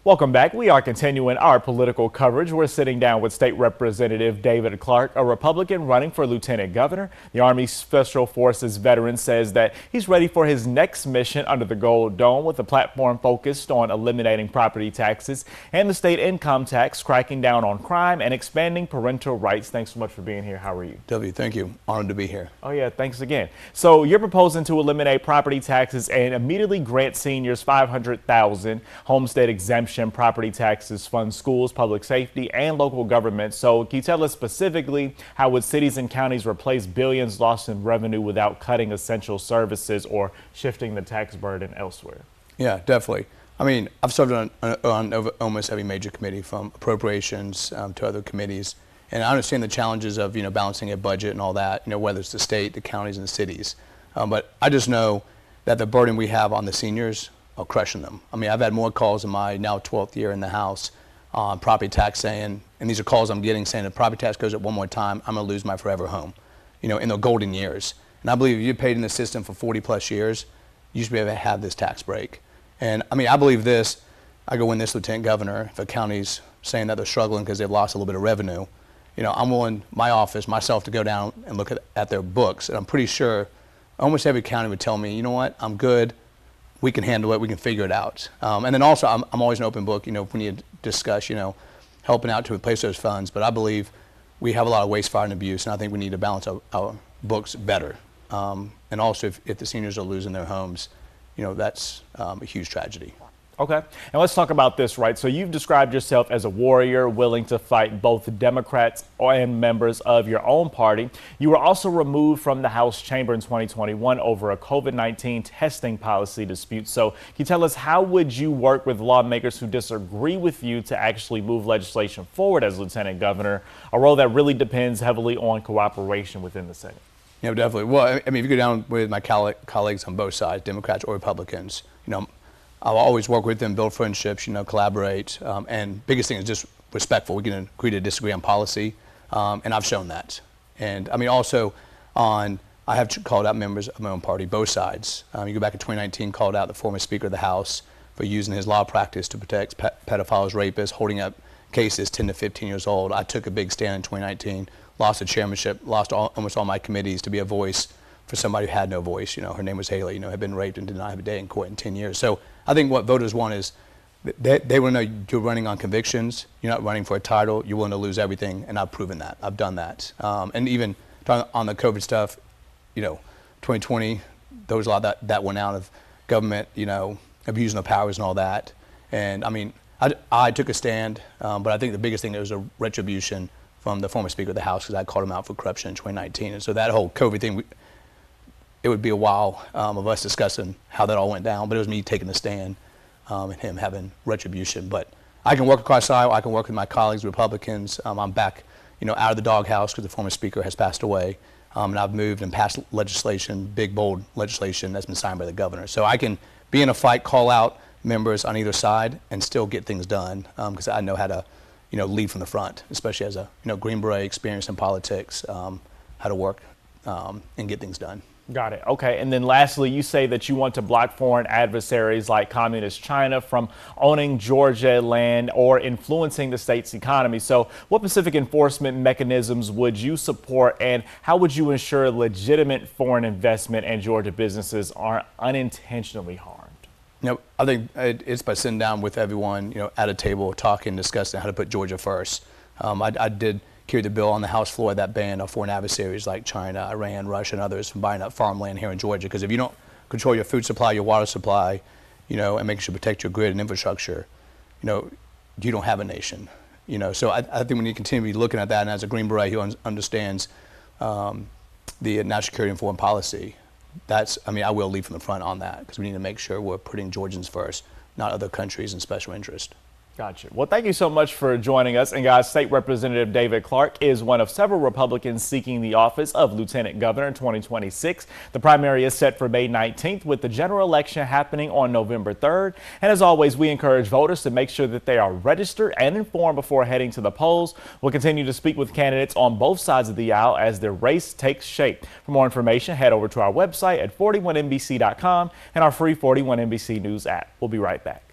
Welcome back. We are continuing our political coverage. We're sitting down with State Representative David Clark, a Republican running for Lieutenant Governor. The Army Special Forces veteran says that he's ready for his next mission under the Gold Dome, with a platform focused on eliminating property taxes and the state income tax, cracking down on crime, and expanding parental rights. Thanks so much for being here. How are you? W, thank you. Honored to be here. Oh yeah, thanks again. So you're proposing to eliminate property taxes and immediately grant seniors $500,000 homestead exemption. Property taxes fund schools, public safety, and local government. So can you tell us specifically how would cities and counties replace billions lost in revenue without cutting essential services or shifting the tax burden elsewhere? Yeah, definitely. I mean, I've served on almost every major committee, from appropriations to other committees, and I understand the challenges of balancing a budget and all that. Whether it's the state, the counties, and the cities. But I just know that the burden we have on the seniors are crushing them. I mean, I've had more calls in my now 12th year in the House on property tax saying, and these are calls I'm getting saying, if property tax goes up one more time, I'm going to lose my forever home, in the golden years. And I believe if you've paid in the system for 40 plus years, you should be able to have this tax break. And I mean, I believe this. I go win this Lieutenant Governor. If a county's saying that they're struggling because they've lost a little bit of revenue, I'm willing, my office, myself, to go down and look at their books. And I'm pretty sure almost every county would tell me, you know what, I'm good. We can handle it. We can figure it out. And then also, I'm always an open book. If we need to discuss, helping out to replace those funds. But I believe we have a lot of waste, fire, and abuse, and I think we need to balance our books better. And also, if the seniors are losing their homes, that's a huge tragedy. Okay, and let's talk about this, right? So you've described yourself as a warrior willing to fight both Democrats and members of your own party. You were also removed from the House chamber in 2021 over a COVID-19 testing policy dispute. So can you tell us, how would you work with lawmakers who disagree with you to actually move legislation forward as Lieutenant Governor, a role that really depends heavily on cooperation within the Senate? Yeah, definitely. Well, I mean, if you go down with my colleagues on both sides, Democrats or Republicans, I'll always work with them, build friendships, collaborate, and biggest thing is just respectful. We can agree to disagree on policy, and I've shown that. And I mean, also I have called out members of my own party, both sides. You go back in 2019, called out the former Speaker of the House for using his law practice to protect pedophiles, rapists, holding up cases 10 to 15 years old. I took a big stand in 2019, lost the chairmanship, lost almost all my committees to be a voice for somebody who had no voice. Her name was Haley, had been raped and did not have a day in court in 10 years. So I think what voters want is they want to know you're running on convictions, you're not running for a title, you're willing to lose everything, and I've proven that. I've done that. And even on the COVID stuff, 2020, there was a lot that went out of government, abusing the powers and all that. And I mean, I took a stand, but I think the biggest thing was a retribution from the former Speaker of the House, because I called him out for corruption in 2019. And so that whole COVID thing, it would be a while of us discussing how that all went down, but it was me taking the stand and him having retribution. But I can work across the aisle. I can work with my colleagues, Republicans. I'm back, out of the doghouse because the former Speaker has passed away, and I've moved and passed legislation, big, bold legislation that's been signed by the governor. So I can be in a fight, call out members on either side, and still get things done, because I know how to, lead from the front, especially as a Green Beret, experienced in politics, how to work and get things done. Got it. Okay. And then lastly, you say that you want to block foreign adversaries like communist China from owning Georgia land or influencing the state's economy. So what specific enforcement mechanisms would you support, and how would you ensure legitimate foreign investment and Georgia businesses aren't unintentionally harmed? I think it's by sitting down with everyone, at a table, talking, discussing how to put Georgia first. I did carry the bill on the House floor that banned our foreign adversaries like China, Iran, Russia, and others from buying up farmland here in Georgia. Because if you don't control your food supply, your water supply, and making sure to protect your grid and infrastructure, you don't have a nation. So I think we need to continue to be looking at that. And as a Green Beret who understands the national security and foreign policy, I will lead from the front on that, because we need to make sure we're putting Georgians first, not other countries and special interest. Gotcha. Well, thank you so much for joining us. And guys, State Representative David Clark is one of several Republicans seeking the office of Lieutenant Governor in 2026. The primary is set for May 19th, with the general election happening on November 3rd. And as always, we encourage voters to make sure that they are registered and informed before heading to the polls. We'll continue to speak with candidates on both sides of the aisle as the race takes shape. For more information, head over to our website at 41NBC.com and our free 41NBC News app. We'll be right back.